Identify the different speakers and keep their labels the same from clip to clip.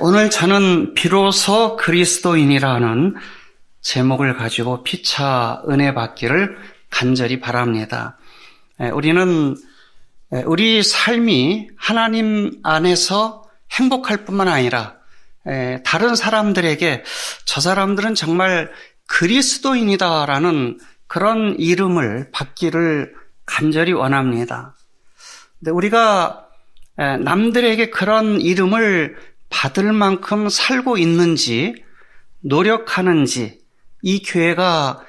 Speaker 1: 오늘 저는 비로소 그리스도인이라는 제목을 가지고 피차 은혜 받기를 간절히 바랍니다. 우리는 우리 삶이 하나님 안에서 행복할 뿐만 아니라 다른 사람들에게 저 사람들은 정말 그리스도인이다라는 그런 이름을 받기를 간절히 원합니다. 근데 우리가 남들에게 그런 이름을 받을 만큼 살고 있는지 노력하는지 이 교회가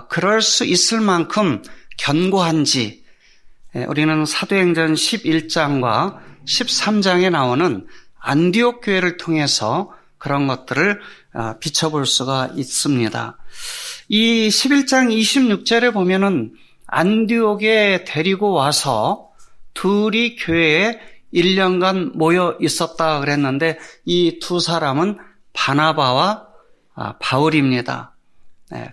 Speaker 1: 그럴 수 있을 만큼 견고한지 우리는 사도행전 11장과 13장에 나오는 안디옥 교회를 통해서 그런 것들을 비춰볼 수가 있습니다. 이 11장 26절에 보면은 안디옥에 데리고 와서 둘이 교회에 1년간 모여 있었다 그랬는데 이 두 사람은 바나바와 바울입니다.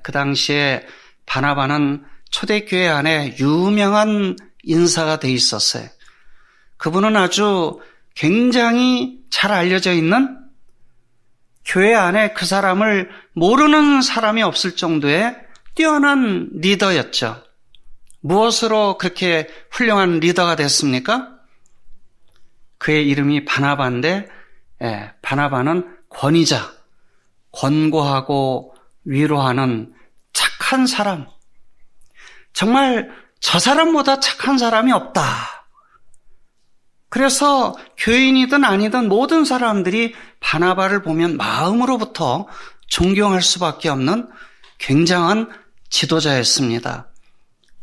Speaker 1: 그 당시에 바나바는 초대교회 안에 유명한 인사가 돼 있었어요. 그분은 아주 굉장히 잘 알려져 있는 교회 안에 그 사람을 모르는 사람이 없을 정도의 뛰어난 리더였죠. 무엇으로 그렇게 훌륭한 리더가 됐습니까? 그의 이름이 바나바인데 바나바는 권위자, 권고하고 위로하는 착한 사람. 정말 저 사람보다 착한 사람이 없다. 그래서 교인이든 아니든 모든 사람들이 바나바를 보면 마음으로부터 존경할 수밖에 없는 굉장한 지도자였습니다.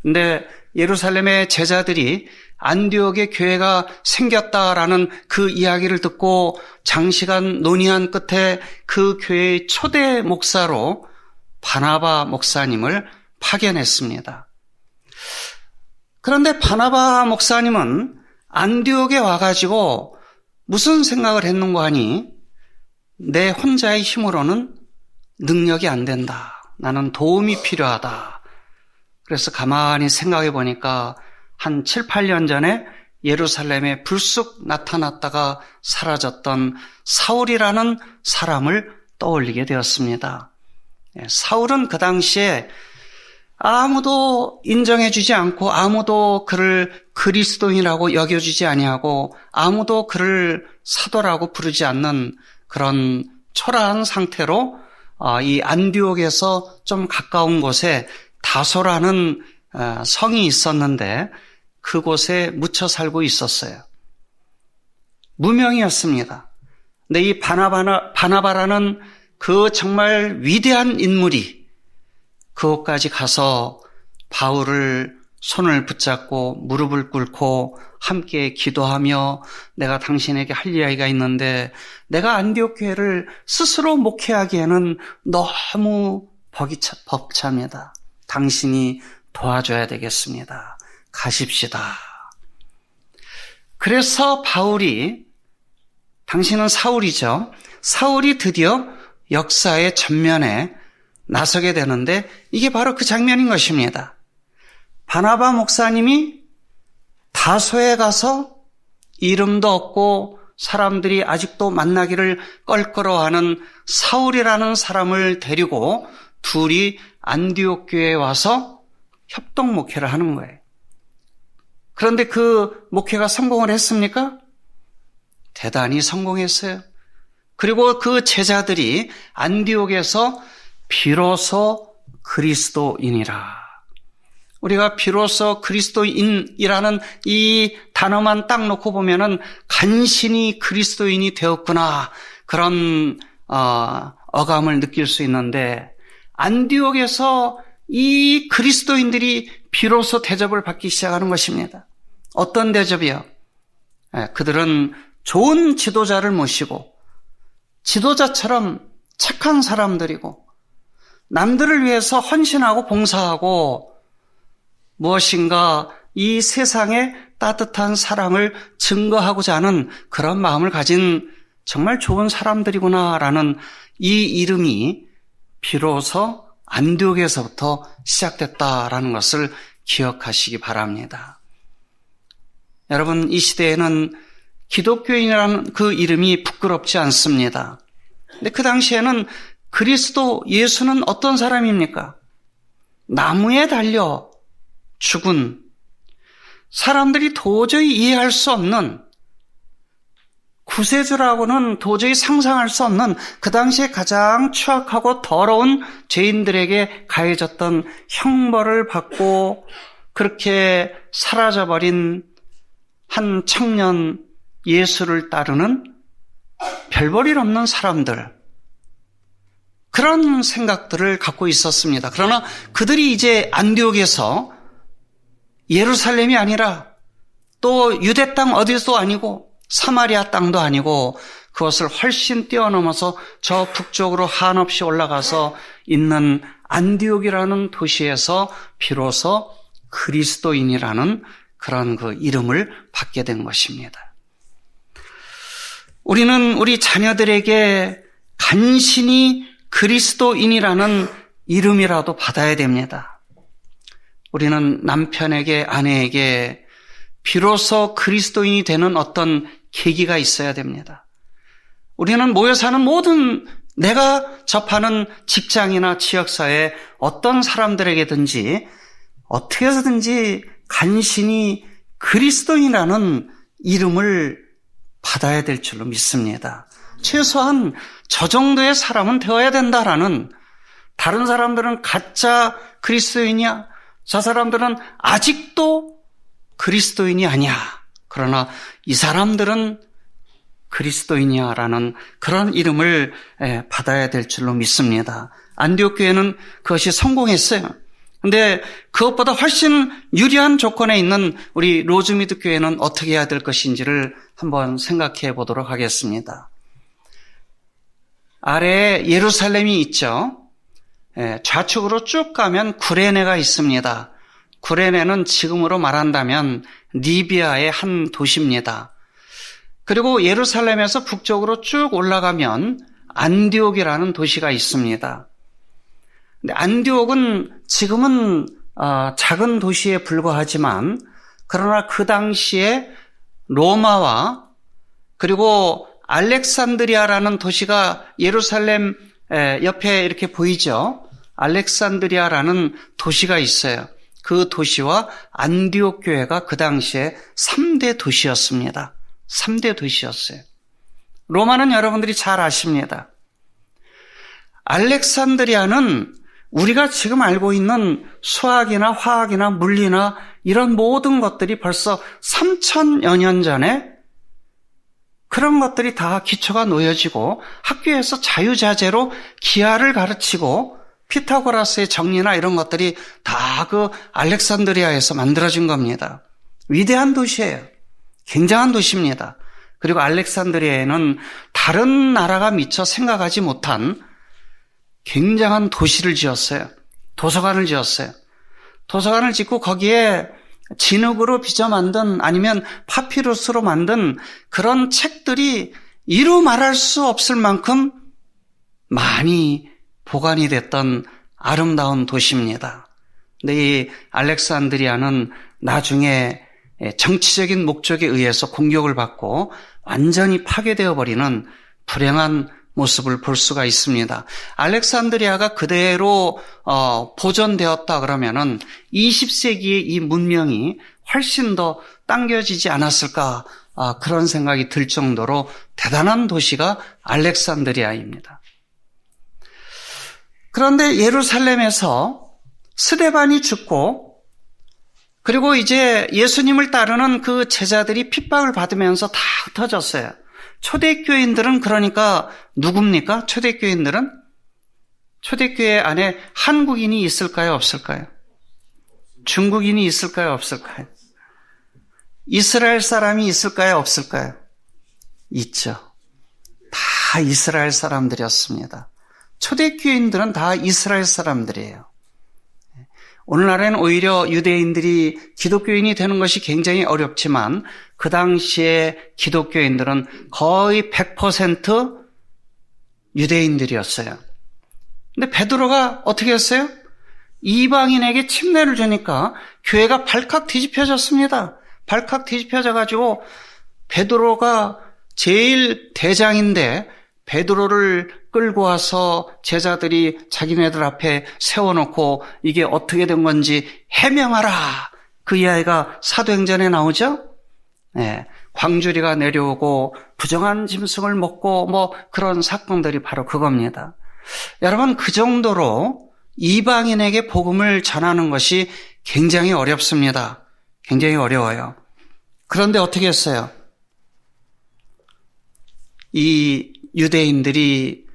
Speaker 1: 근데 예루살렘의 제자들이 안디옥에 교회가 생겼다라는 그 이야기를 듣고 장시간 논의한 끝에 그 교회의 초대 목사로 바나바 목사님을 파견했습니다. 그런데 바나바 목사님은 안디옥에 와가지고 무슨 생각을 했는가 하니 내 혼자의 힘으로는 능력이 안 된다. 나는 도움이 필요하다. 그래서 가만히 생각해 보니까 한 7, 8년 전에 예루살렘에 불쑥 나타났다가 사라졌던 사울이라는 사람을 떠올리게 되었습니다. 사울은 그 당시에 아무도 인정해주지 않고 아무도 그를 그리스도인이라고 여겨주지 아니하고 아무도 그를 사도라고 부르지 않는 그런 초라한 상태로 이 안디옥에서 좀 가까운 곳에 다소라는 성이 있었는데 그곳에 묻혀 살고 있었어요. 무명이었습니다. 근데 이 바나바라는 그 정말 위대한 인물이 그곳까지 가서 바울을 손을 붙잡고 무릎을 ቁ고 함께 기도하며 내가 당신에게 할 이야기가 있는데 내가 안디옥 교회를 스스로 목회하기에는 너무 벅찹니다. 당신이 도와줘야 되겠습니다. 가십시다. 그래서 바울이, 당신은 사울이죠. 사울이 드디어 역사의 전면에 나서게 되는데 이게 바로 그 장면인 것입니다. 바나바 목사님이 다소에 가서 이름도 없고 사람들이 아직도 만나기를 껄끄러워하는 사울이라는 사람을 데리고 둘이 안디옥 교회에 와서 협동 목회를 하는 거예요. 그런데 그 목회가 성공을 했습니까? 대단히 성공했어요. 그리고 그 제자들이 안디옥에서 비로소 그리스도인이라. 우리가 비로소 그리스도인이라는 이 단어만 딱 놓고 보면은 간신히 그리스도인이 되었구나. 그런 어감을 느낄 수 있는데 안디옥에서 이 그리스도인들이 비로소 대접을 받기 시작하는 것입니다. 어떤 대접이요? 그들은 좋은 지도자를 모시고 지도자처럼 착한 사람들이고 남들을 위해서 헌신하고 봉사하고 무엇인가 이 세상에 따뜻한 사랑을 증거하고자 하는 그런 마음을 가진 정말 좋은 사람들이구나라는 이 이름이 비로소 안디옥에서부터 시작됐다라는 것을 기억하시기 바랍니다. 여러분, 이 시대에는 기독교인이라는 그 이름이 부끄럽지 않습니다. 근데 그 당시에는 그리스도 예수는 어떤 사람입니까? 나무에 달려 죽은, 사람들이 도저히 이해할 수 없는, 구세주라고는 도저히 상상할 수 없는 그 당시에 가장 추악하고 더러운 죄인들에게 가해졌던 형벌을 받고 그렇게 사라져버린 한 청년, 예수를 따르는 별볼일 없는 사람들, 그런 생각들을 갖고 있었습니다. 그러나 그들이 이제 안디옥에서 예루살렘이 아니라 또 유대 땅 어디도 아니고 사마리아 땅도 아니고 그것을 훨씬 뛰어넘어서 저 북쪽으로 한없이 올라가서 있는 안디옥이라는 도시에서 비로소 그리스도인이라는 그런 그 이름을 받게 된 것입니다. 우리는 우리 자녀들에게 간신히 그리스도인이라는 이름이라도 받아야 됩니다. 우리는 남편에게, 아내에게 비로소 그리스도인이 되는 어떤 계기가 있어야 됩니다. 우리는 모여 사는 모든, 내가 접하는 직장이나 지역사회 어떤 사람들에게든지 어떻게 해서든지 간신히 그리스도인이라는 이름을 받아야 될 줄로 믿습니다. 최소한 저 정도의 사람은 되어야 된다라는, 다른 사람들은 가짜 그리스도인이야, 저 사람들은 아직도 그리스도인이 아니야, 그러나 이 사람들은 그리스도인이야 라는 그런 이름을 받아야 될 줄로 믿습니다. 안디옥 교회는 그것이 성공했어요. 근데 그것보다 훨씬 유리한 조건에 있는 우리 로즈미드 교회는 어떻게 해야 될 것인지를 한번 생각해 보도록 하겠습니다. 아래에 예루살렘이 있죠. 좌측으로 쭉 가면 구레네가 있습니다. 구레네는 지금으로 말한다면 리비아의 한 도시입니다. 그리고 예루살렘에서 북쪽으로 쭉 올라가면 안디옥이라는 도시가 있습니다. 근데 안디옥은 지금은 작은 도시에 불과하지만, 그러나 그 당시에 로마와 그리고 알렉산드리아라는 도시가 예루살렘 옆에 이렇게 보이죠. 알렉산드리아라는 도시가 있어요. 그 도시와 안디옥 교회가 그 당시에 3대 도시였습니다. 3대 도시였어요. 로마는 여러분들이 잘 아십니다. 알렉산드리아는 우리가 지금 알고 있는 수학이나 화학이나 물리나 이런 모든 것들이 벌써 3000여 년 전에 그런 것들이 다 기초가 놓여지고 학교에서 자유자재로 기하를 가르치고 피타고라스의 정리나 이런 것들이 다 그 알렉산드리아에서 만들어진 겁니다. 위대한 도시예요. 굉장한 도시입니다. 그리고 알렉산드리아에는 다른 나라가 미처 생각하지 못한 굉장한 도시를 지었어요. 도서관을 지었어요. 도서관을 짓고 거기에 진흙으로 빚어 만든, 아니면 파피루스로 만든 그런 책들이 이루 말할 수 없을 만큼 많이 보관이 됐던 아름다운 도시입니다. 근데 이 알렉산드리아는 나중에 정치적인 목적에 의해서 공격을 받고 완전히 파괴되어 버리는 불행한 모습을 볼 수가 있습니다. 알렉산드리아가 그대로 보존되었다 그러면은 20세기의 이 문명이 훨씬 더 당겨지지 않았을까, 그런 생각이 들 정도로 대단한 도시가 알렉산드리아입니다. 그런데 예루살렘에서 스데반이 죽고, 그리고 이제 예수님을 따르는 그 제자들이 핍박을 받으면서 다 흩어졌어요. 초대교인들은 그러니까 누굽니까? 초대교인들은? 초대교회 안에 한국인이 있을까요? 없을까요? 중국인이 있을까요? 없을까요? 이스라엘 사람이 있을까요? 없을까요? 있죠. 다 이스라엘 사람들이었습니다. 초대교인들은 다 이스라엘 사람들이에요. 오늘날에는 오히려 유대인들이 기독교인이 되는 것이 굉장히 어렵지만 그 당시에 기독교인들은 거의 100% 유대인들이었어요. 근데 베드로가 어떻게 했어요? 이방인에게 침례를 주니까 교회가 발칵 뒤집혀졌습니다. 발칵 뒤집혀져 가지고 베드로가 제일 대장인데 베드로를 끌고 와서 제자들이 자기네들 앞에 세워놓고 이게 어떻게 된 건지 해명하라. 그 이야기가 사도행전에 나오죠. 네, 광주리가 내려오고 부정한 짐승을 먹고 뭐 그런 사건들이 바로 그겁니다. 여러분, 그 정도로 이방인에게 복음을 전하는 것이 굉장히 어렵습니다. 굉장히 어려워요. 그런데 어떻게 했어요? 이 유대인들이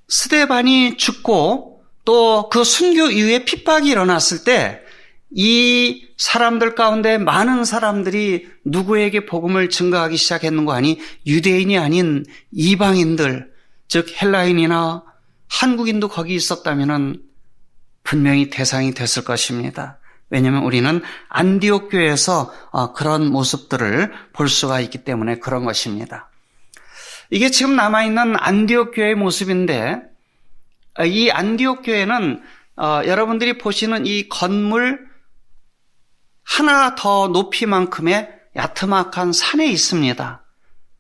Speaker 1: 스데반이 죽고 또 그 순교 이후에 핍박이 일어났을 때 이 사람들 가운데 많은 사람들이 누구에게 복음을 증거하기 시작했는가 하니 유대인이 아닌 이방인들, 즉 헬라인이나 한국인도 거기 있었다면 분명히 대상이 됐을 것입니다. 왜냐하면 우리는 안디옥 교회에서 그런 모습들을 볼 수가 있기 때문에 그런 것입니다. 이게 지금 남아있는 안디옥 교회의 모습인데, 이 안디옥 교회는 여러분들이 보시는 이 건물 하나 더 높이만큼의 야트막한 산에 있습니다.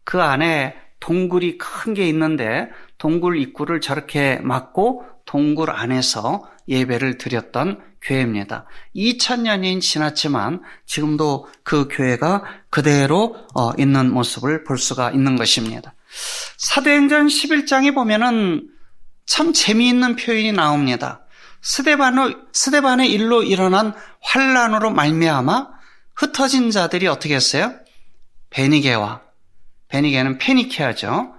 Speaker 1: 그 안에 동굴이 큰 게 있는데 동굴 입구를 저렇게 막고 동굴 안에서 예배를 드렸던 교회입니다. 2000년이 지났지만 지금도 그 교회가 그대로 있는 모습을 볼 수가 있는 것입니다. 사도행전 11장에 보면은 참 재미있는 표현이 나옵니다. 스데반의 일로 일어난 환란으로 말미암아 흩어진 자들이 어떻게 했어요? 베니게는 페니키아죠.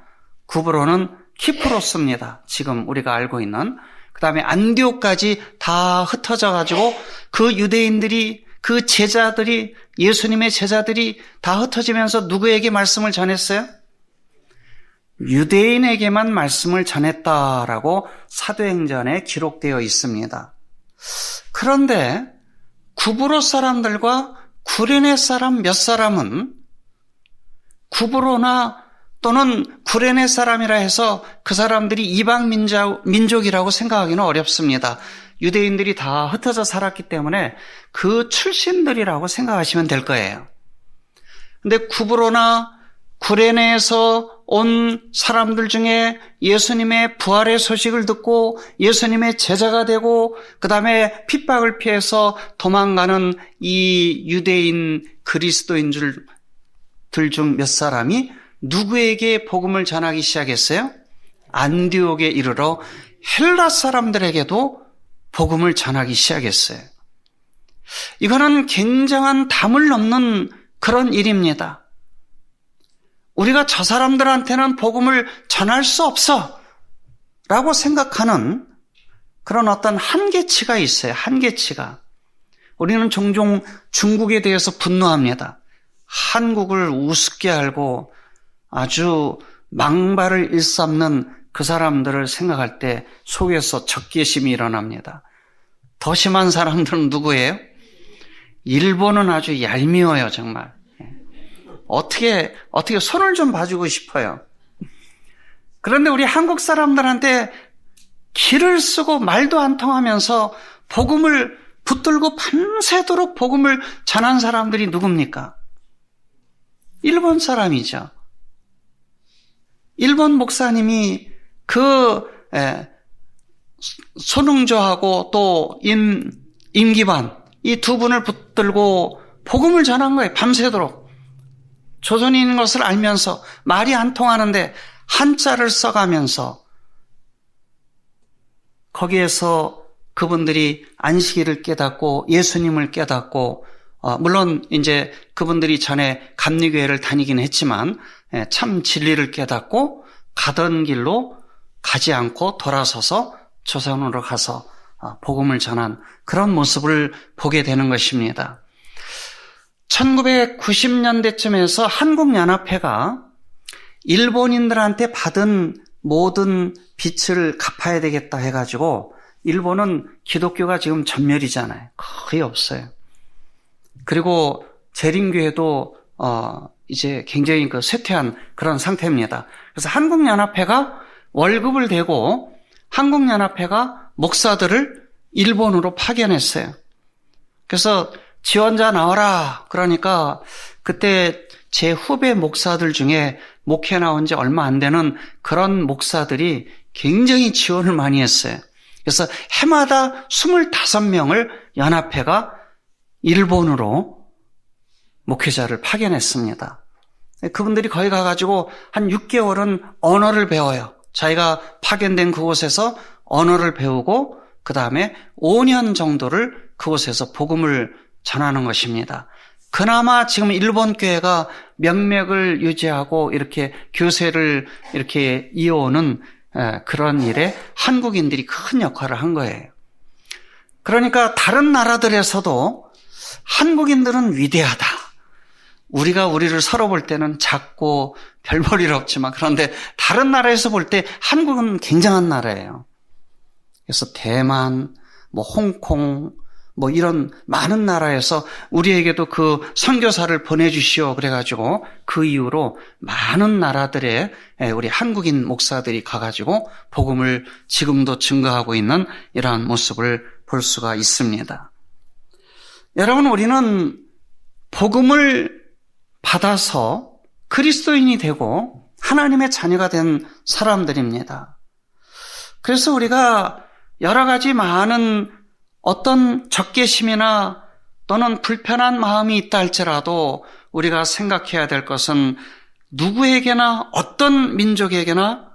Speaker 1: 구브로는 키프로스입니다. 지금 우리가 알고 있는. 그 다음에 안디옥까지 다 흩어져 가지고 그 유대인들이, 그 제자들이, 예수님의 제자들이 다 흩어지면서 누구에게 말씀을 전했어요? 유대인에게만 말씀을 전했다라고 사도행전에 기록되어 있습니다. 그런데 구브로 사람들과 구레네 사람 몇 사람은 구브로나 또는 구레네 사람이라 해서 그 사람들이 이방 민족이라고 생각하기는 어렵습니다. 유대인들이 다 흩어져 살았기 때문에 그 출신들이라고 생각하시면 될 거예요. 근데 구브로나 구레네에서 온 사람들 중에 예수님의 부활의 소식을 듣고 예수님의 제자가 되고 그 다음에 핍박을 피해서 도망가는 이 유대인 그리스도인들 중 몇 사람이 누구에게 복음을 전하기 시작했어요? 안디옥에 이르러 헬라 사람들에게도 복음을 전하기 시작했어요. 이거는 굉장한 담을 넘는 그런 일입니다. 우리가 저 사람들한테는 복음을 전할 수 없어 라고 생각하는 그런 어떤 한계치가 있어요. 한계치가. 우리는 종종 중국에 대해서 분노합니다. 한국을 우습게 알고 아주 망발을 일삼는 그 사람들을 생각할 때 속에서 적개심이 일어납니다. 더 심한 사람들은 누구예요? 일본은 아주 얄미워요, 정말. 어떻게 손을 좀 봐주고 싶어요. 그런데 우리 한국 사람들한테 기를 쓰고 말도 안 통하면서 복음을 붙들고 밤새도록 복음을 전한 사람들이 누굽니까? 일본 사람이죠. 일본 목사님이 손흥조하고 또 임기반 이 두 분을 붙들고 복음을 전한 거예요. 밤새도록. 조선인인 것을 알면서 말이 안 통하는데 한자를 써가면서 거기에서 그분들이 안식일을 깨닫고 예수님을 깨닫고 물론 이제 그분들이 전에 감리교회를 다니긴 했지만 참 진리를 깨닫고 가던 길로 가지 않고 돌아서서 조선으로 가서 복음을 전한 그런 모습을 보게 되는 것입니다. 1990년대쯤에서 한국연합회가 일본인들한테 받은 모든 빚을 갚아야 되겠다 해가지고 일본은 기독교가 지금 전멸이잖아요. 거의 없어요. 그리고 재림교회도 이제 굉장히 쇠퇴한 그런 상태입니다. 그래서 한국연합회가 월급을 대고 한국연합회가 목사들을 일본으로 파견했어요. 그래서 지원자 나와라. 그러니까 그때 제 후배 목사들 중에 목회 나온 지 얼마 안 되는 그런 목사들이 굉장히 지원을 많이 했어요. 그래서 해마다 25명을 연합회가 일본으로 목회자를 파견했습니다. 그분들이 거기 가가지고 한 6개월은 언어를 배워요. 자기가 파견된 그곳에서 언어를 배우고 그 다음에 5년 정도를 그곳에서 복음을 전하는 것입니다. 그나마 지금 일본 교회가 명맥을 유지하고 이렇게 교세를 이렇게 이어오는 그런 일에 한국인들이 큰 역할을 한 거예요. 그러니까 다른 나라들에서도 한국인들은 위대하다. 우리가 우리를 서로 볼 때는 작고 별 볼 일 없지만 그런데 다른 나라에서 볼 때 한국은 굉장한 나라예요. 그래서 대만, 홍콩, 이런 많은 나라에서 우리에게도 그 선교사를 보내주시오 그래가지고 그 이후로 많은 나라들에 우리 한국인 목사들이 가가지고 복음을 지금도 증거하고 있는 이러한 모습을 볼 수가 있습니다. 여러분, 우리는 복음을 받아서 그리스도인이 되고 하나님의 자녀가 된 사람들입니다. 그래서 우리가 여러 가지 많은 어떤 적개심이나 또는 불편한 마음이 있다 할지라도 우리가 생각해야 될 것은 누구에게나 어떤 민족에게나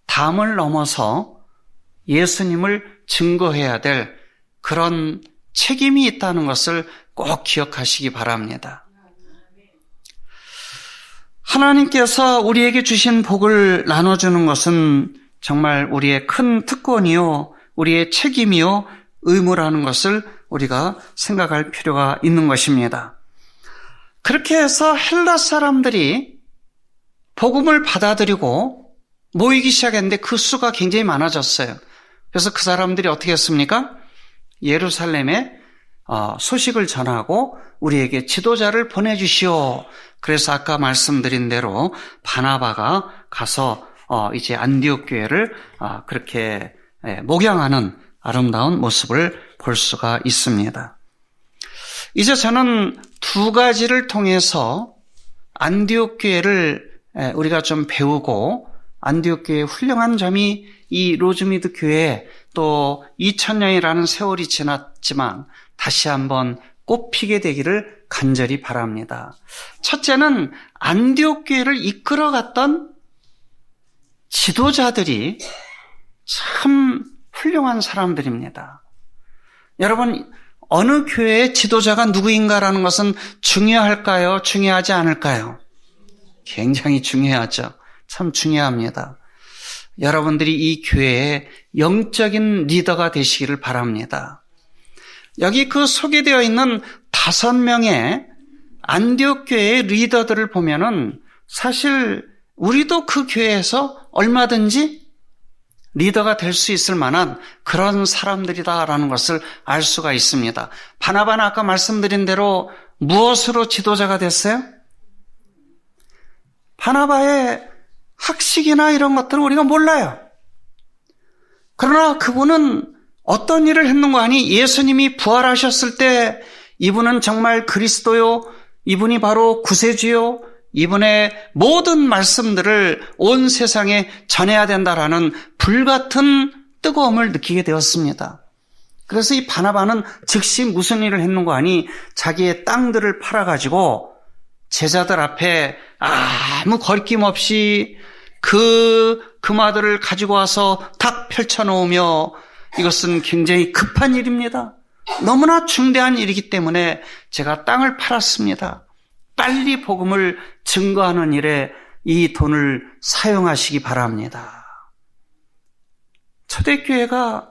Speaker 1: 담을 넘어서 예수님을 증거해야 될 그런 책임이 있다는 것을 꼭 기억하시기 바랍니다. 하나님께서 우리에게 주신 복을 나눠주는 것은 정말 우리의 큰 특권이요, 우리의 책임이요, 의무라는 것을 우리가 생각할 필요가 있는 것입니다. 그렇게 해서 헬라 사람들이 복음을 받아들이고 모이기 시작했는데 그 수가 굉장히 많아졌어요. 그래서 그 사람들이 어떻게 했습니까? 예루살렘에 소식을 전하고 우리에게 지도자를 보내주시오. 그래서 아까 말씀드린 대로 바나바가 가서 이제 안디옥 교회를 그렇게 목양하는 아름다운 모습을 볼 수가 있습니다. 이제 저는 두 가지를 통해서 안디옥 교회를 우리가 좀 배우고 안디옥 교회의 훌륭한 점이 이 로즈미드 교회 또 2000년이라는 세월이 지났지만 다시 한번 꽃피게 되기를 간절히 바랍니다. 첫째는 안디옥 교회를 이끌어갔던 지도자들이 참 훌륭한 사람들입니다. 여러분, 어느 교회의 지도자가 누구인가라는 것은 중요할까요? 중요하지 않을까요? 굉장히 중요하죠. 참 중요합니다. 여러분들이 이 교회의 영적인 리더가 되시기를 바랍니다. 여기 그 소개되어 있는 5명의 안디옥 교회의 리더들을 보면은 사실 우리도 그 교회에서 얼마든지 리더가 될 수 있을 만한 그런 사람들이다라는 것을 알 수가 있습니다. 바나바는 아까 말씀드린 대로 무엇으로 지도자가 됐어요? 바나바의 학식이나 이런 것들은 우리가 몰라요. 그러나 그분은 어떤 일을 했는가 하니 예수님이 부활하셨을 때 이분은 정말 그리스도요, 이분이 바로 구세주요, 이분의 모든 말씀들을 온 세상에 전해야 된다라는 불같은 뜨거움을 느끼게 되었습니다. 그래서 이 바나바는 즉시 무슨 일을 했는가 하니 자기의 땅들을 팔아가지고 제자들 앞에 아무 거리낌 없이 그 금화들을 가지고 와서 탁 펼쳐놓으며 이것은 굉장히 급한 일입니다. 너무나 중대한 일이기 때문에 제가 땅을 팔았습니다. 빨리 복음을 증거하는 일에 이 돈을 사용하시기 바랍니다. 초대교회가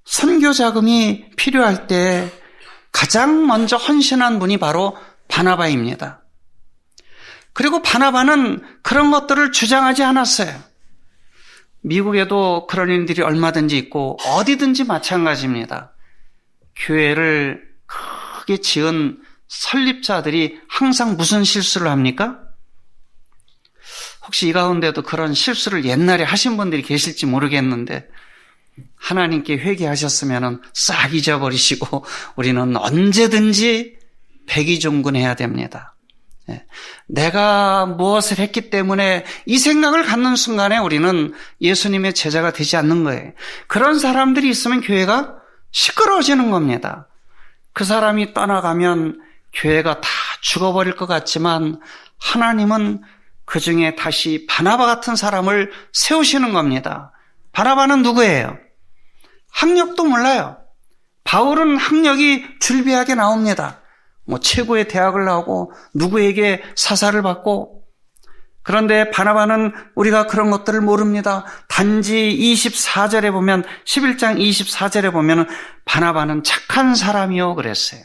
Speaker 1: 선교 자금이 필요할 때 가장 먼저 헌신한 분이 바로 바나바입니다. 그리고 바나바는 그런 것들을 주장하지 않았어요. 미국에도 그런 일들이 얼마든지 있고 어디든지 마찬가지입니다. 교회를 크게 지은 설립자들이 항상 무슨 실수를 합니까? 혹시 이 가운데도 그런 실수를 옛날에 하신 분들이 계실지 모르겠는데 하나님께 회개하셨으면 싹 잊어버리시고 우리는 언제든지 백의종군해야 됩니다. 내가 무엇을 했기 때문에 이 생각을 갖는 순간에 우리는 예수님의 제자가 되지 않는 거예요. 그런 사람들이 있으면 교회가 시끄러워지는 겁니다. 그 사람이 떠나가면 교회가 다 죽어버릴 것 같지만 하나님은 그 중에 다시 바나바 같은 사람을 세우시는 겁니다. 바나바는 누구예요? 학력도 몰라요. 바울은 학력이 줄비하게 나옵니다. 최고의 대학을 나오고 누구에게 사사를 받고, 그런데 바나바는 우리가 그런 것들을 모릅니다. 단지 24절에 보면, 11장 24절에 보면 바나바는 착한 사람이요 그랬어요.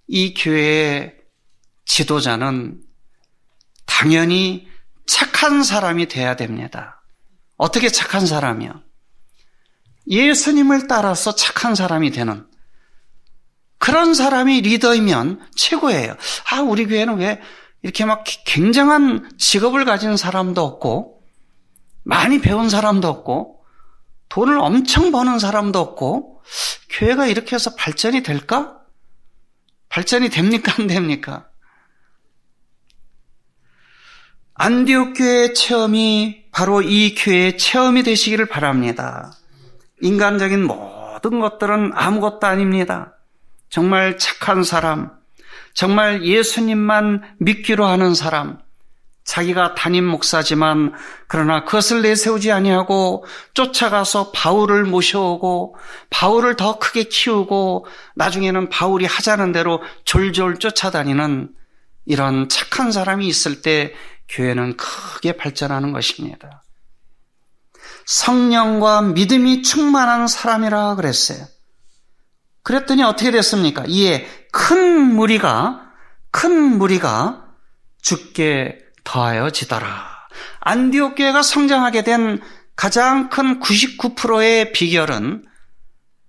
Speaker 1: 이 교회의 지도자는 당연히 착한 사람이 돼야 됩니다. 어떻게 착한 사람이요? 예수님을 따라서 착한 사람이 되는 그런 사람이 리더이면 최고예요. 우리 교회는 왜 이렇게 막 굉장한 직업을 가진 사람도 없고, 많이 배운 사람도 없고, 돈을 엄청 버는 사람도 없고, 교회가 이렇게 해서 발전이 될까? 발전이 됩니까? 안 됩니까? 안디옥 교회의 체험이 바로 이 교회의 체험이 되시기를 바랍니다. 인간적인 모든 것들은 아무것도 아닙니다. 정말 착한 사람, 정말 예수님만 믿기로 하는 사람, 자기가 담임 목사지만 그러나 그것을 내세우지 아니하고 쫓아가서 바울을 모셔오고 바울을 더 크게 키우고 나중에는 바울이 하자는 대로 졸졸 쫓아다니는 이런 착한 사람이 있을 때 교회는 크게 발전하는 것입니다. 성령과 믿음이 충만한 사람이라 그랬어요. 그랬더니 어떻게 됐습니까? 이에 큰 무리가 주께 더하여지더라. 안디옥 교회가 성장하게 된 가장 큰 99%의 비결은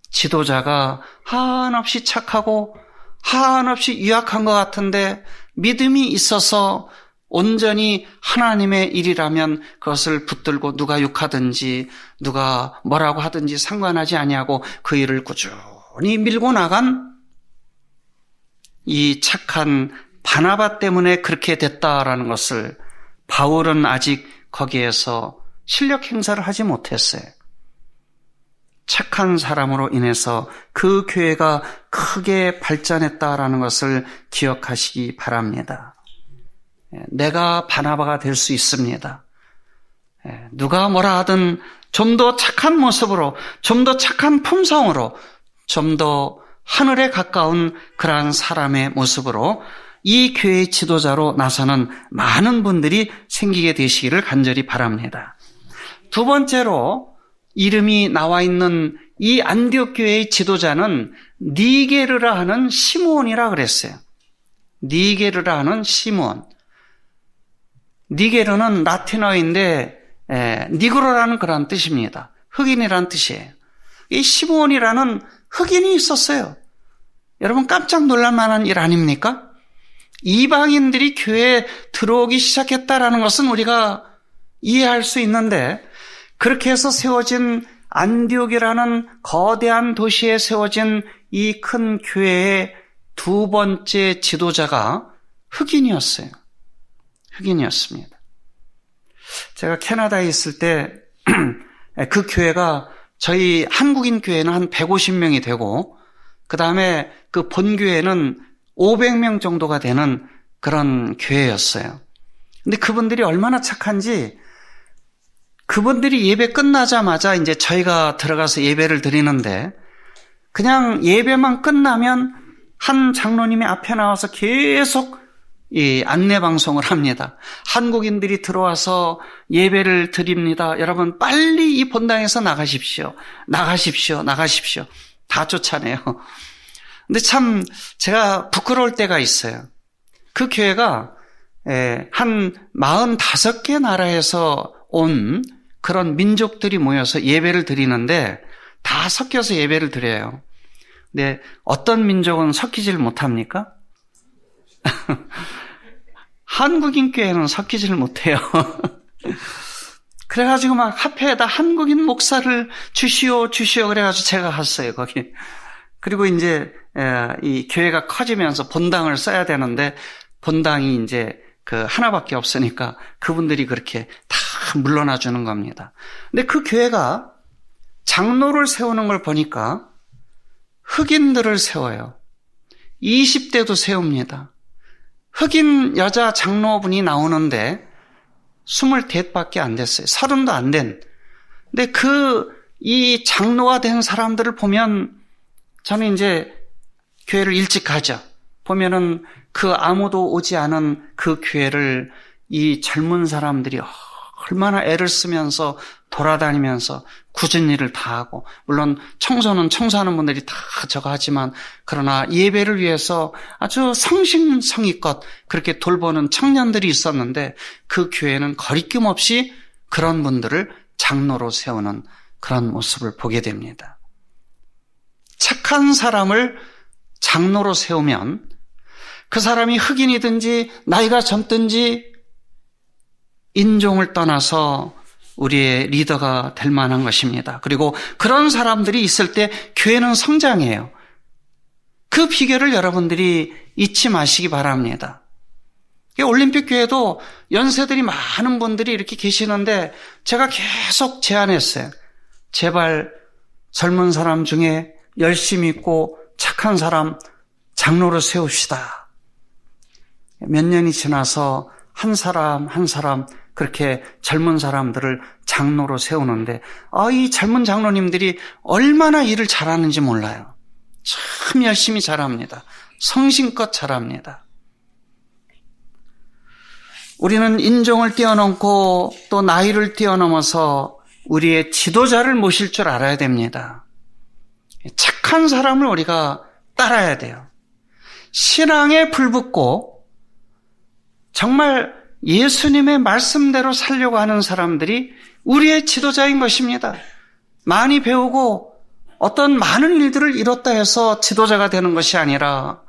Speaker 1: 지도자가 한없이 착하고 한없이 유약한 것 같은데 믿음이 있어서 온전히 하나님의 일이라면 그것을 붙들고 누가 욕하든지 누가 뭐라고 하든지 상관하지 아니하고 그 일을 꾸준히 밀고 나간 이 착한 바나바 때문에 그렇게 됐다라는 것을 바울은 아직 거기에서 실력 행사를 하지 못했어요. 착한 사람으로 인해서 그 교회가 크게 발전했다라는 것을 기억하시기 바랍니다. 내가 바나바가 될 수 있습니다. 누가 뭐라 하든 좀 더 착한 모습으로, 좀 더 착한 품성으로, 좀 더 하늘에 가까운 그러한 사람의 모습으로 이 교회의 지도자로 나서는 많은 분들이 생기게 되시기를 간절히 바랍니다. 두 번째로 이름이 나와 있는 이 안디옥 교회의 지도자는 니게르라 하는 시므온이라 그랬어요. 니게르라 하는 시므온. 니게르는 라틴어인데 니그로라는 그런 뜻입니다. 흑인이라는 뜻이에요. 이 시므온이라는 흑인이 있었어요. 여러분 깜짝 놀랄 만한 일 아닙니까? 이방인들이 교회에 들어오기 시작했다라는 것은 우리가 이해할 수 있는데 그렇게 해서 세워진 안디옥이라는 거대한 도시에 세워진 이 큰 교회의 두 번째 지도자가 흑인이었어요. 흑인이었습니다. 제가 캐나다에 있을 때 그 교회가 저희 한국인 교회는 한 150명이 되고 그 다음에 그 본교회는 500명 정도가 되는 그런 교회였어요. 근데 그분들이 얼마나 착한지 그분들이 예배 끝나자마자 이제 저희가 들어가서 예배를 드리는데 그냥 예배만 끝나면 한 장로님이 앞에 나와서 계속 이 안내 방송을 합니다. 한국인들이 들어와서 예배를 드립니다. 여러분 빨리 이 본당에서 나가십시오. 나가십시오. 나가십시오. 다 쫓아내요. 근데 참 제가 부끄러울 때가 있어요. 그 교회가 한 45개 나라에서 온 그런 민족들이 모여서 예배를 드리는데 다 섞여서 예배를 드려요. 근데 어떤 민족은 섞이질 못합니까? 한국인 교회는 섞이질 못해요. 그래가지고 막 합회에다 한국인 목사를 주시오 그래가지고 제가 갔어요 거기. 그리고 이제 이 교회가 커지면서 본당을 써야 되는데 본당이 이제 그 하나밖에 없으니까 그분들이 그렇게 다 물러나 주는 겁니다. 근데 그 교회가 장로를 세우는 걸 보니까 흑인들을 세워요. 20대도 세웁니다. 흑인 여자 장로분이 나오는데 24밖에 안 됐어요. 30도 안 된. 근데 이 장로가 된 사람들을 보면 저는 이제 교회를 일찍 가죠. 보면은 그 아무도 오지 않은 그 교회를 이 젊은 사람들이 얼마나 애를 쓰면서 돌아다니면서 굳은 일을 다 하고, 물론 청소는 청소하는 분들이 다 저거 하지만, 그러나 예배를 위해서 아주 성심성의껏 그렇게 돌보는 청년들이 있었는데, 그 교회는 거리낌 없이 그런 분들을 장로로 세우는 그런 모습을 보게 됩니다. 착한 사람을 장로로 세우면 그 사람이 흑인이든지 나이가 젊든지 인종을 떠나서 우리의 리더가 될 만한 것입니다. 그리고 그런 사람들이 있을 때 교회는 성장해요. 그 비결을 여러분들이 잊지 마시기 바랍니다. 올림픽 교회도 연세들이 많은 분들이 이렇게 계시는데 제가 계속 제안했어요. 제발 젊은 사람 중에 열심히 있고 착한 사람 장로로 세웁시다. 몇 년이 지나서 한 사람 한 사람 그렇게 젊은 사람들을 장로로 세우는데 이 젊은 장로님들이 얼마나 일을 잘하는지 몰라요. 참 열심히 잘합니다. 성심껏 잘합니다. 우리는 인종을 뛰어넘고 또 나이를 뛰어넘어서 우리의 지도자를 모실 줄 알아야 됩니다. 착한 사람을 우리가 따라야 돼요. 신앙에 불붙고 정말 예수님의 말씀대로 살려고 하는 사람들이 우리의 지도자인 것입니다. 많이 배우고 어떤 많은 일들을 이뤘다 해서 지도자가 되는 것이 아니라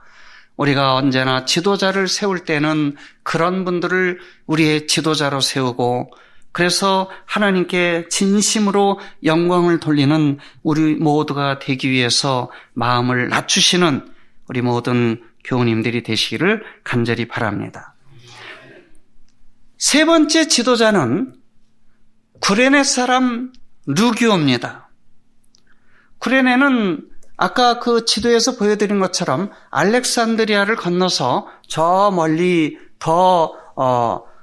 Speaker 1: 우리가 언제나 지도자를 세울 때는 그런 분들을 우리의 지도자로 세우고 그래서 하나님께 진심으로 영광을 돌리는 우리 모두가 되기 위해서 마음을 낮추시는 우리 모든 교우님들이 되시기를 간절히 바랍니다. 세 번째 지도자는 구레네 사람 루기오입니다. 구레네는 아까 그 지도에서 보여드린 것처럼 알렉산드리아를 건너서 저 멀리 더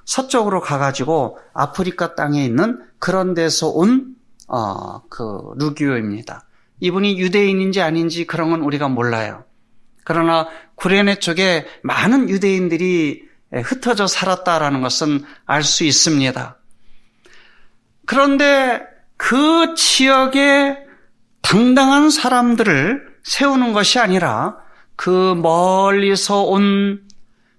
Speaker 1: 서쪽으로 가가지고 아프리카 땅에 있는 그런 데서 온 그 루기오입니다. 이분이 유대인인지 아닌지 그런 건 우리가 몰라요. 그러나 구레네 쪽에 많은 유대인들이 흩어져 살았다라는 것은 알 수 있습니다. 그런데 그 지역에 당당한 사람들을 세우는 것이 아니라 그 멀리서 온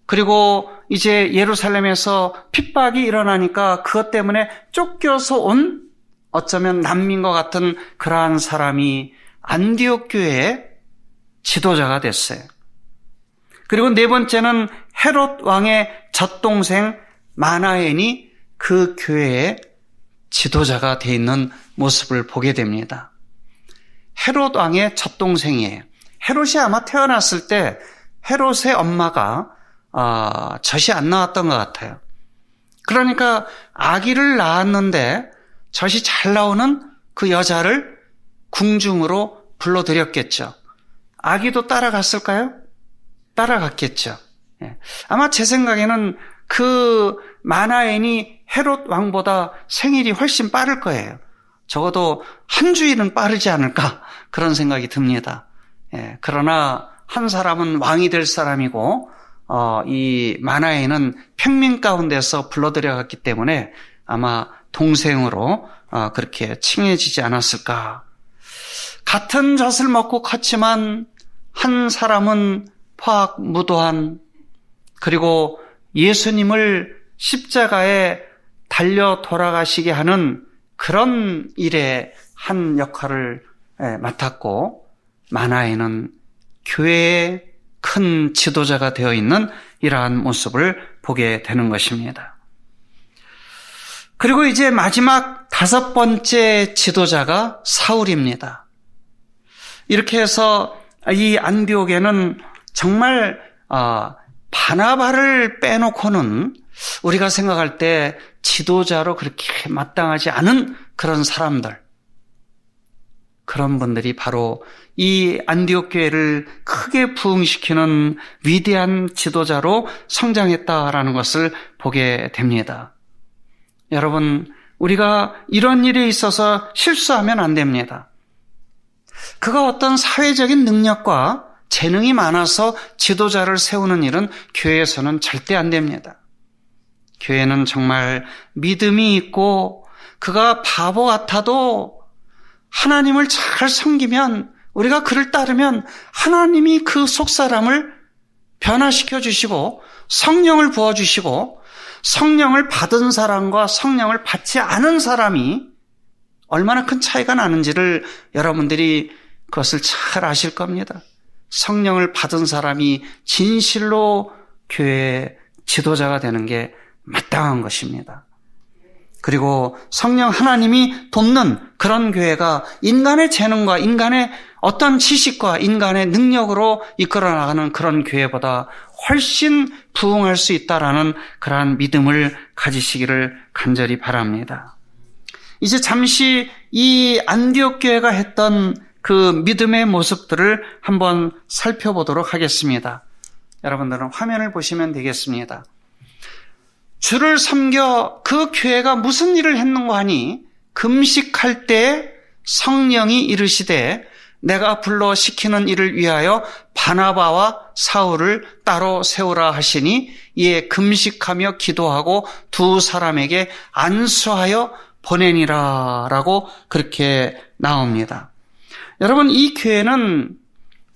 Speaker 1: 그리고 이제 예루살렘에서 핍박이 일어나니까 그것 때문에 쫓겨서 온 어쩌면 난민과 같은 그러한 사람이 안디옥 교회의 지도자가 됐어요. 그리고 네 번째는 헤롯 왕의 젖동생 마나엔이 그 교회의 지도자가 되어 있는 모습을 보게 됩니다. 헤롯 왕의 젖동생이에요. 헤롯이 아마 태어났을 때 헤롯의 엄마가 젖이 안 나왔던 것 같아요. 그러니까 아기를 낳았는데 젖이 잘 나오는 그 여자를 궁중으로 불러들였겠죠. 아기도 따라갔을까요? 따라갔겠죠. 아마 제 생각에는 그 마나엔이 헤롯 왕보다 생일이 훨씬 빠를 거예요. 적어도 한 주일은 빠르지 않을까 그런 생각이 듭니다. 그러나 한 사람은 왕이 될 사람이고 이 마나엔은 평민 가운데서 불러들여갔기 때문에 아마 동생으로 그렇게 칭해지지 않았을까. 같은 젖을 먹고 컸지만 한 사람은 포악무도한 그리고 예수님을 십자가에 달려 돌아가시게 하는 그런 일에 한 역할을 맡았고 마나엔은 교회의 큰 지도자가 되어 있는 이러한 모습을 보게 되는 것입니다. 그리고 이제 마지막 다섯 번째 지도자가 사울입니다. 이렇게 해서 이 안디옥에는 정말 바나바를 빼놓고는 우리가 생각할 때 지도자로 그렇게 마땅하지 않은 그런 사람들, 그런 분들이 바로 이 안디옥 교회를 크게 부흥시키는 위대한 지도자로 성장했다라는 것을 보게 됩니다. 여러분, 우리가 이런 일에 있어서 실수하면 안 됩니다. 그가 어떤 사회적인 능력과 재능이 많아서 지도자를 세우는 일은 교회에서는 절대 안 됩니다. 교회는 정말 믿음이 있고 그가 바보 같아도 하나님을 잘 섬기면, 우리가 그를 따르면 하나님이 그 속사람을 변화시켜 주시고 성령을 부어주시고, 성령을 받은 사람과 성령을 받지 않은 사람이 얼마나 큰 차이가 나는지를 여러분들이 그것을 잘 아실 겁니다. 성령을 받은 사람이 진실로 교회의 지도자가 되는 게 마땅한 것입니다. 그리고 성령 하나님이 돕는 그런 교회가 인간의 재능과 인간의 어떤 지식과 인간의 능력으로 이끌어 나가는 그런 교회보다 훨씬 부흥할 수 있다라는 그러한 믿음을 가지시기를 간절히 바랍니다. 이제 잠시 이 안디옥 교회가 했던 그 믿음의 모습들을 한번 살펴보도록 하겠습니다. 여러분들은 화면을 보시면 되겠습니다. 주를 섬겨 그 교회가 무슨 일을 했는가 하니, 금식할 때 성령이 이르시되 내가 불러 시키는 일을 위하여 바나바와 사울을 따로 세우라 하시니, 이에 금식하며 기도하고 두 사람에게 안수하여 보내니라 라고 그렇게 나옵니다. 여러분, 이 교회는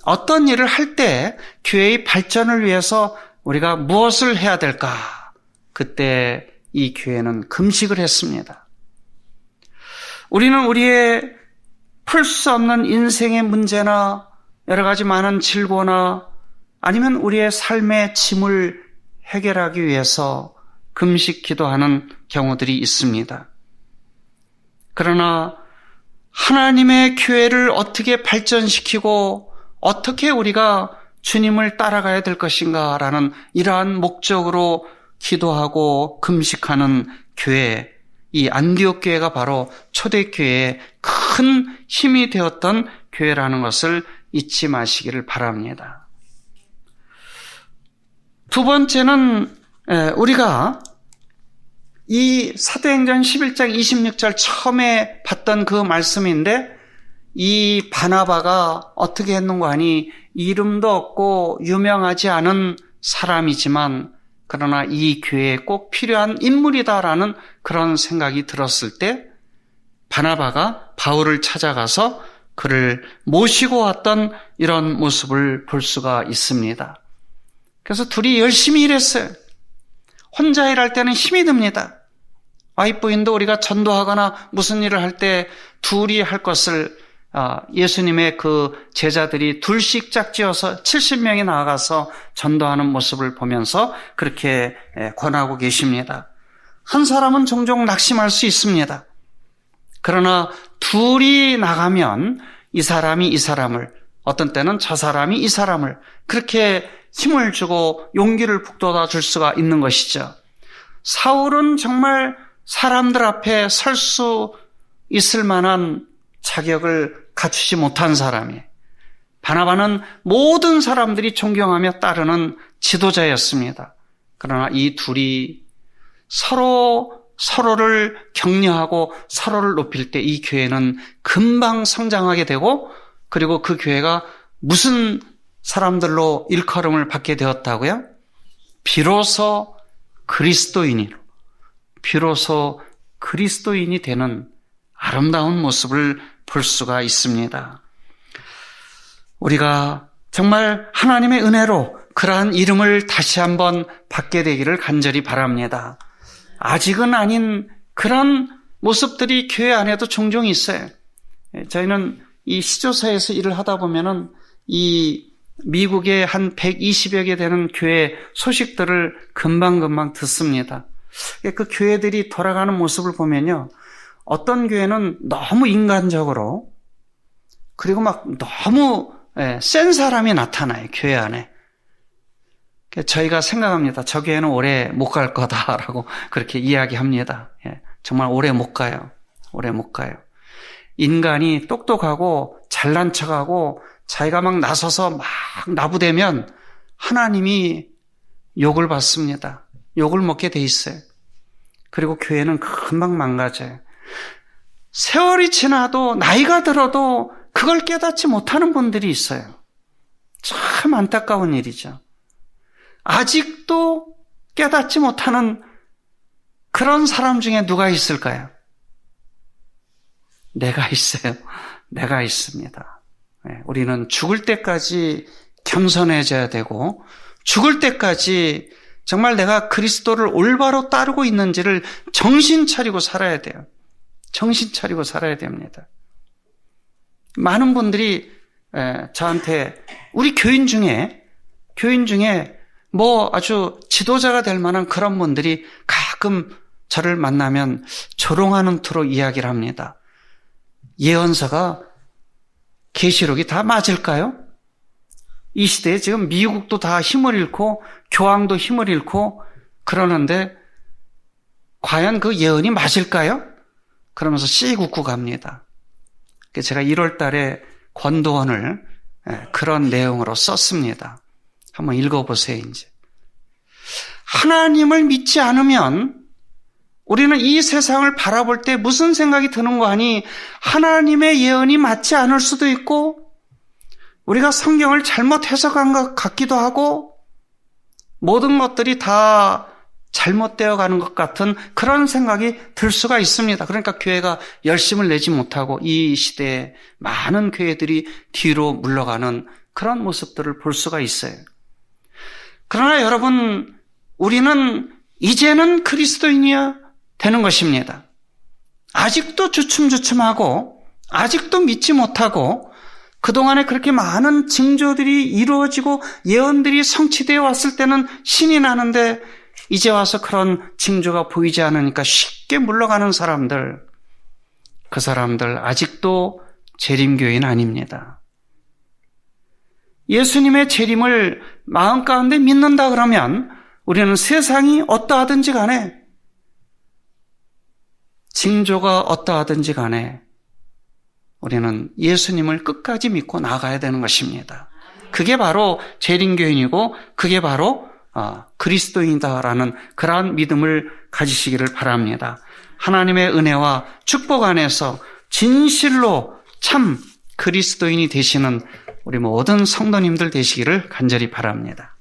Speaker 1: 어떤 일을 할 때 교회의 발전을 위해서 우리가 무엇을 해야 될까? 그때 이 교회는 금식을 했습니다. 우리는 우리의 풀 수 없는 인생의 문제나 여러 가지 많은 질고나 아니면 우리의 삶의 짐을 해결하기 위해서 금식 기도하는 경우들이 있습니다. 그러나 하나님의 교회를 어떻게 발전시키고 어떻게 우리가 주님을 따라가야 될 것인가라는 이러한 목적으로 기도하고 금식하는 교회, 이 안디옥 교회가 바로 초대교회의 큰 힘이 되었던 교회라는 것을 잊지 마시기를 바랍니다. 두 번째는 우리가 이 사도행전 11장 26절 처음에 봤던 그 말씀인데, 이 바나바가 어떻게 했는가 하니 이름도 없고 유명하지 않은 사람이지만 그러나 이 교회에 꼭 필요한 인물이다라는 그런 생각이 들었을 때 바나바가 바울을 찾아가서 그를 모시고 왔던 이런 모습을 볼 수가 있습니다. 그래서 둘이 열심히 일했어요. 혼자 일할 때는 힘이 듭니다. 와이프인도 우리가 전도하거나 무슨 일을 할 때 둘이 할 것을 예수님의 그 제자들이 둘씩 짝지어서 70명이 나아가서 전도하는 모습을 보면서 그렇게 권하고 계십니다. 한 사람은 종종 낙심할 수 있습니다. 그러나 둘이 나가면 이 사람이 이 사람을, 어떤 때는 저 사람이 이 사람을 그렇게 힘을 주고 용기를 북돋아 줄 수가 있는 것이죠. 사울은 정말 사람들 앞에 설 수 있을 만한 자격을 갖추지 못한 사람이에요. 바나바는 모든 사람들이 존경하며 따르는 지도자였습니다. 그러나 이 둘이 서로를 격려하고 서로를 높일 때 이 교회는 금방 성장하게 되고, 그리고 그 교회가 무슨 사람들로 일컬음을 받게 되었다고요? 비로소 그리스도인이 되는 아름다운 모습을 볼 수가 있습니다. 우리가 정말 하나님의 은혜로 그러한 이름을 다시 한번 받게 되기를 간절히 바랍니다. 아직은 아닌 그런 모습들이 교회 안에도 종종 있어요. 저희는 이 시조사에서 일을 하다 보면은 이 미국의 한 120여 개 되는 교회 소식들을 금방금방 듣습니다. 그 교회들이 돌아가는 모습을 보면요, 어떤 교회는 너무 인간적으로, 그리고 막 너무 센 사람이 나타나요, 교회 안에. 저희가 생각합니다. 저 교회는 오래 못 갈 거다라고 그렇게 이야기합니다. 정말 오래 못 가요. 오래 못 가요. 인간이 똑똑하고 잘난 척하고 자기가 막 나서서 막 나부대면 하나님이 욕을 받습니다. 욕을 먹게 돼 있어요. 그리고 교회는 금방 망가져요. 세월이 지나도 나이가 들어도 그걸 깨닫지 못하는 분들이 있어요. 참 안타까운 일이죠. 아직도 깨닫지 못하는 그런 사람 중에 누가 있을까요? 내가 있어요. 내가 있습니다. 우리는 죽을 때까지 겸손해져야 되고 죽을 때까지 정말 내가 그리스도를 올바로 따르고 있는지를 정신 차리고 살아야 돼요. 정신 차리고 살아야 됩니다. 많은 분들이 저한테 우리 교인 중에 뭐 아주 지도자가 될 만한 그런 분들이 가끔 저를 만나면 조롱하는 투로 이야기를 합니다. 예언서가 계시록이 다 맞을까요? 이 시대에 지금 미국도 다 힘을 잃고 교황도 힘을 잃고 그러는데 과연 그 예언이 맞을까요? 그러면서 씩 웃고 갑니다. 제가 1월 달에 권도원을 그런 내용으로 썼습니다. 한번 읽어보세요, 이제. 하나님을 믿지 않으면 우리는 이 세상을 바라볼 때 무슨 생각이 드는 거 아니? 하나님의 예언이 맞지 않을 수도 있고, 우리가 성경을 잘못 해석한 것 같기도 하고, 모든 것들이 다 잘못되어 가는 것 같은 그런 생각이 들 수가 있습니다. 그러니까 교회가 열심을 내지 못하고 이 시대에 많은 교회들이 뒤로 물러가는 그런 모습들을 볼 수가 있어요. 그러나 여러분, 우리는 이제는 그리스도인이야 되는 것입니다. 아직도 주춤주춤하고 아직도 믿지 못하고 그동안에 그렇게 많은 징조들이 이루어지고 예언들이 성취되어 왔을 때는 신이 나는데 이제 와서 그런 징조가 보이지 않으니까 쉽게 물러가는 사람들, 그 사람들 아직도 재림교인 아닙니다. 예수님의 재림을 마음 가운데 믿는다 그러면 우리는 세상이 어떠하든지 간에 징조가 어떠하든지 간에 우리는 예수님을 끝까지 믿고 나가야 되는 것입니다. 그게 바로 재림교인이고 그게 바로 그리스도인이다라는 그러한 믿음을 가지시기를 바랍니다. 하나님의 은혜와 축복 안에서 진실로 참 그리스도인이 되시는 우리 모든 성도님들 되시기를 간절히 바랍니다.